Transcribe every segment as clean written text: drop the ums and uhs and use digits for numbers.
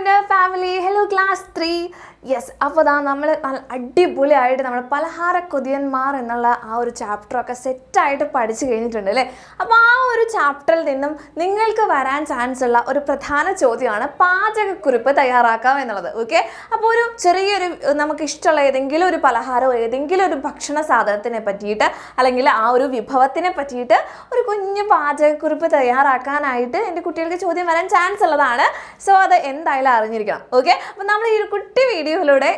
my family. Hello class 3. Yes അപ്പോൾ ദാ നമ്മൾ അടിപൊളിയായിട്ട് നമ്മൾ പലഹാര കൊതിയന്മാർ എന്നുള്ള ആ ഒരു ചാപ്റ്ററൊക്കെ സെറ്റായിട്ട് പഠിച്ചു കഴിഞ്ഞിട്ടുണ്ട് അല്ലേ. അപ്പോൾ ആ ഒരു ചാപ്റ്ററിൽ നിന്നും നിങ്ങൾക്ക് വരാൻ ചാൻസ് ഉള്ള ഒരു പ്രധാന ചോദ്യമാണ് പാചകക്കുറിപ്പ് തയ്യാറാക്കാം എന്നുള്ളത്. ഓക്കെ, അപ്പോൾ ഒരു ചെറിയൊരു നമുക്ക് ഇഷ്ടമുള്ള ഏതെങ്കിലും ഒരു പലഹാരമോ ഏതെങ്കിലും ഒരു ഭക്ഷണ സാധനത്തിനെ പറ്റിയിട്ട് അല്ലെങ്കിൽ ആ ഒരു വിഭവത്തിനെ പറ്റിയിട്ട് ഒരു കുഞ്ഞു പാചകക്കുറിപ്പ് തയ്യാറാക്കാനായിട്ട് എൻ്റെ കുട്ടികൾക്ക് ചോദ്യം വരാൻ ചാൻസ് ഉള്ളതാണ്. സോ അത് എന്തായാലും അറിഞ്ഞിരിക്കണം. ഓക്കെ, അപ്പോൾ നമ്മൾ ഈ ഒരു കുട്ടി വീഡിയോയിലൂടെ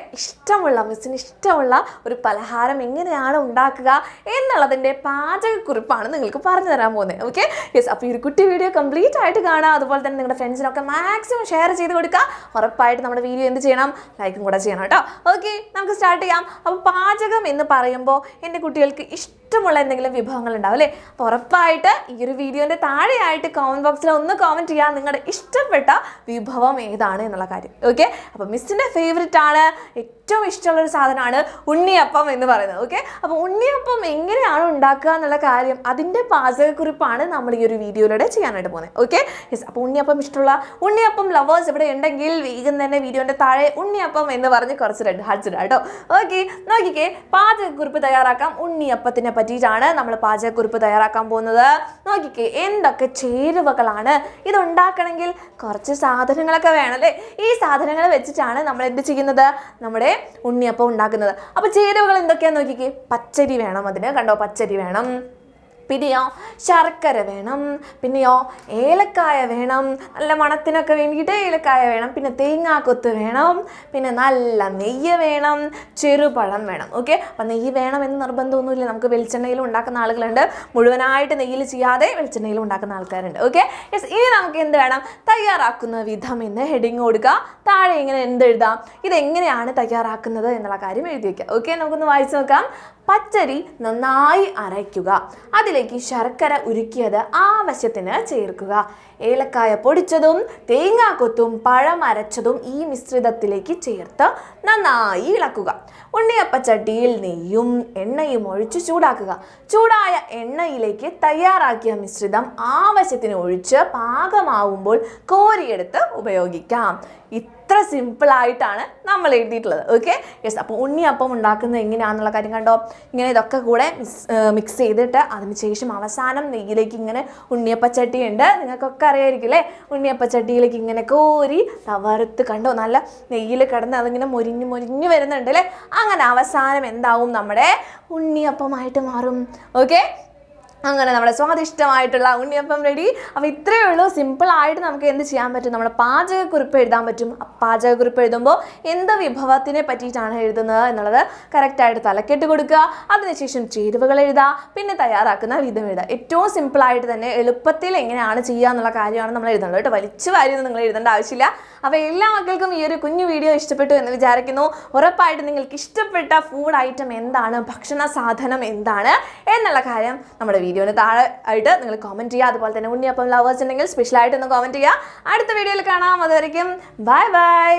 മിസ്സിന് ഇഷ്ടമുള്ള ഒരു പലഹാരം എങ്ങനെയാണ് ഉണ്ടാക്കുക എന്നുള്ളതിൻ്റെ പാചകക്കുറിപ്പാണ് നിങ്ങൾക്ക് പറഞ്ഞു തരാൻ പോകുന്നത്. Okay, yes. അപ്പോൾ ഈ ഒരു കുട്ടി വീഡിയോ കംപ്ലീറ്റ് ആയിട്ട് കാണുക. അതുപോലെ തന്നെ നിങ്ങളുടെ ഫ്രണ്ട്സിനൊക്കെ മാക്സിമം ഷെയർ ചെയ്ത് കൊടുക്കുക. ഉറപ്പായിട്ട് നമ്മുടെ വീഡിയോ എന്ത് ചെയ്യണം, ലൈക്കും കൂടെ ചെയ്യണം കേട്ടോ. ഓക്കെ, നമുക്ക് സ്റ്റാർട്ട് ചെയ്യാം. അപ്പോൾ പാചകം എന്ന് പറയുമ്പോൾ എൻ്റെ കുട്ടികൾക്ക് ഇഷ്ടമുള്ള എന്തെങ്കിലും വിഭവങ്ങൾ ഉണ്ടാവും അല്ലേ. അപ്പോൾ ഉറപ്പായിട്ട് ഈ ഒരു വീഡിയോൻ്റെ താഴെയായിട്ട് കമൻറ്റ് ബോക്സിൽ ഒന്ന് കമൻറ്റ് ചെയ്യുക നിങ്ങളുടെ ഇഷ്ടപ്പെട്ട വിഭവം ഏതാണ് എന്നുള്ള കാര്യം. ഓക്കെ, അപ്പോൾ മിസ്സിൻ്റെ ഫേവറേറ്റ് ആണ്, ഏറ്റവും ഇഷ്ടമുള്ളൊരു സാധനമാണ് ഉണ്ണിയപ്പം എന്ന് പറയുന്നത്. ഓക്കെ, അപ്പോൾ ഉണ്ണിയപ്പം എങ്ങനെയാണ് ഉണ്ടാക്കുക എന്നുള്ള കാര്യം അതിൻ്റെ പാചകക്കുറിപ്പാണ് നമ്മൾ ഈ ഒരു വീഡിയോയിലൂടെ ചെയ്യാനായിട്ട് പോകുന്നത്. Okay, yes. അപ്പോൾ ഉണ്ണിയപ്പം ലവേഴ്സ് ഇവിടെ ഉണ്ടെങ്കിൽ വേഗം തന്നെ വീഡിയോൻ്റെ താഴെ ഉണ്ണിയപ്പം എന്ന് പറഞ്ഞ് കുറച്ച് റെഡ് ഹാർട്ട്സ് ഇടാം കേട്ടോ. ഓക്കെ, നോക്കിക്കേ, പാചകക്കുറിപ്പ് തയ്യാറാക്കാം. ഉണ്ണിയപ്പത്തിനെ പറ്റിയിട്ടാണ് നമ്മൾ പാചകക്കുറിപ്പ് തയ്യാറാക്കാൻ പോകുന്നത്. നോക്കിക്കേ, എന്തൊക്കെ ചേരുവകളാണ് ഇത് ഉണ്ടാക്കണമെങ്കിൽ കുറച്ച് സാധനങ്ങളൊക്കെ വേണം അല്ലേ. ഈ സാധനങ്ങൾ വെച്ചിട്ടാണ് നമ്മൾ എന്ത് ചെയ്യുന്നത്, നമ്മുടെ ഉണ്ണിയപ്പം ഉണ്ടാക്കുന്നത്. അപ്പോൾ ചേരുവകൾ എന്തൊക്കെയാണെന്ന് നോക്കിക്കേ. പച്ചരി വേണം, അതിന് കണ്ടോ, പച്ചരി വേണം. പിന്നെയോ ശർക്കര വേണം. പിന്നെയോ ഏലക്കായ വേണം, നല്ല മണത്തിനൊക്കെ വേണ്ടിയിട്ട് ഏലക്കായ വേണം. പിന്നെ തേങ്ങാക്കൊത്ത് വേണം. പിന്നെ നല്ല നെയ്യ് വേണം, ചെറുപഴം വേണം. ഓക്കെ, അപ്പം നെയ്യ് വേണം എന്ന് നിർബന്ധമൊന്നുമില്ല. നമുക്ക് വെളിച്ചെണ്ണയിലും ഉണ്ടാക്കുന്ന ആളുകളുണ്ട്, മുഴുവനായിട്ട് നെയ്യിൽ ചെയ്യാതെ വെളിച്ചെണ്ണയിലും ഉണ്ടാക്കുന്ന ആൾക്കാരുണ്ട്. Okay, yes. ഇനി നമുക്ക് എന്ത് വേണം, തയ്യാറാക്കുന്ന വിധം എന്ന് ഹെഡിങ് കൊടുക്കുക. താഴെ ഇങ്ങനെ എന്തെഴുതാം, ഇതെങ്ങനെയാണ് തയ്യാറാക്കുന്നത് എന്നുള്ള കാര്യം എഴുതി വയ്ക്കുക. ഓക്കെ, നമുക്കൊന്ന് വായിച്ചു നോക്കാം. പച്ചരി നന്നായി അരയ്ക്കുക, അതിലേക്ക് ശർക്കര ഉരുക്കിയത് ആവശ്യത്തിന് ചേർക്കുക. ഏലക്കായ പൊടിച്ചതും തേങ്ങാക്കൊത്തും പഴം അരച്ചതും ഈ മിശ്രിതത്തിലേക്ക് ചേർത്ത് നന്നായി ഇളക്കുക. ഉണ്ണിയപ്പച്ചട്ടിയിൽ നെയ്യും എണ്ണയും ഒഴിച്ച് ചൂടാക്കുക. ചൂടായ എണ്ണയിലേക്ക് തയ്യാറാക്കിയ മിശ്രിതം ആവശ്യത്തിന് ഒഴിച്ച് പാകമാവുമ്പോൾ കോരിയെടുത്ത് ഉപയോഗിക്കാം. ഇത്ര സിമ്പിളായിട്ടാണ് നമ്മൾ എഴുതിയിട്ടുള്ളത്. Okay, yes. അപ്പോൾ ഉണ്ണിയപ്പം ഉണ്ടാക്കുന്നത് എങ്ങനെയാണെന്നുള്ള കാര്യം കണ്ടോ. ഇങ്ങനെ ഇതൊക്കെ കൂടെ മിക്സ് ചെയ്തിട്ട് അതിനുശേഷം അവസാനം നെയ്യിലേക്ക് ഇങ്ങനെ ഉണ്ണിയപ്പച്ചട്ടി ഉണ്ട്, നിങ്ങൾക്കൊക്കെ അറിയായിരിക്കും അല്ലേ. ഉണ്ണിയപ്പച്ചട്ടിയിലേക്ക് ഇങ്ങനെ കോരി വറുത്ത് കണ്ടോ, നല്ല നെയ്യിൽ കിടന്ന് അതിങ്ങനെ മൊരിഞ്ഞ് വരുന്നുണ്ട് അല്ലേ. അങ്ങനെ അവസാനം എന്താവും, നമ്മുടെ ഉണ്ണിയപ്പമായിട്ട് മാറും. ഓക്കെ, അങ്ങനെ നമ്മുടെ സ്വാദിഷ്ടമായിട്ടുള്ള ഉണ്ണിയപ്പം റെഡി. അപ്പോൾ ഇത്രയേ ഉള്ളൂ, സിമ്പിളായിട്ട് നമുക്ക് എന്ത് ചെയ്യാൻ പറ്റും, നമ്മുടെ പാചകക്കുറിപ്പ് എഴുതാൻ പറ്റും. പാചകക്കുറിപ്പ് എഴുതുമ്പോൾ എന്ത് വിഭവത്തിനെ പറ്റിയിട്ടാണ് എഴുതുന്നത് എന്നുള്ളത് കറക്റ്റായിട്ട് തലക്കെട്ട് കൊടുക്കുക. അതിനുശേഷം ചേരുവകൾ എഴുതുക, പിന്നെ തയ്യാറാക്കുന്ന വിധം എഴുതുക. ഏറ്റവും സിമ്പിളായിട്ട് തന്നെ എളുപ്പത്തിൽ എങ്ങനെയാണ് ചെയ്യുക എന്നുള്ള കാര്യമാണ് നമ്മൾ എഴുതുന്നത് കേട്ടോ. വലിച്ചു വാരിയൊന്നും നിങ്ങൾ എഴുതേണ്ട ആവശ്യമില്ല. അപ്പോൾ എല്ലാ മക്കൾക്കും ഈ ഒരു കുഞ്ഞു വീഡിയോ ഇഷ്ടപ്പെട്ടു എന്ന് വിചാരിക്കുന്നു. ഉറപ്പായിട്ട് നിങ്ങൾക്ക് ഇഷ്ടപ്പെട്ട ഫുഡ് ഐറ്റം എന്താണ്, ഭക്ഷണ സാധനം എന്താണ് എന്നുള്ള കാര്യം നമ്മുടെ വീഡിയോന് താഴെ ആയിട്ട് നിങ്ങൾ കമൻറ്റ് ചെയ്യുക. അതുപോലെ തന്നെ ഉണ്ണിയപ്പം ലവേഴ്സ് ഉണ്ടെങ്കിൽ സ്പെഷ്യലായിട്ട് ഒന്ന് കമൻറ്റ് ചെയ്യുക. അടുത്ത വീഡിയോയിൽ കാണാം. അതുവരെയ്ക്കും ബൈ ബൈ.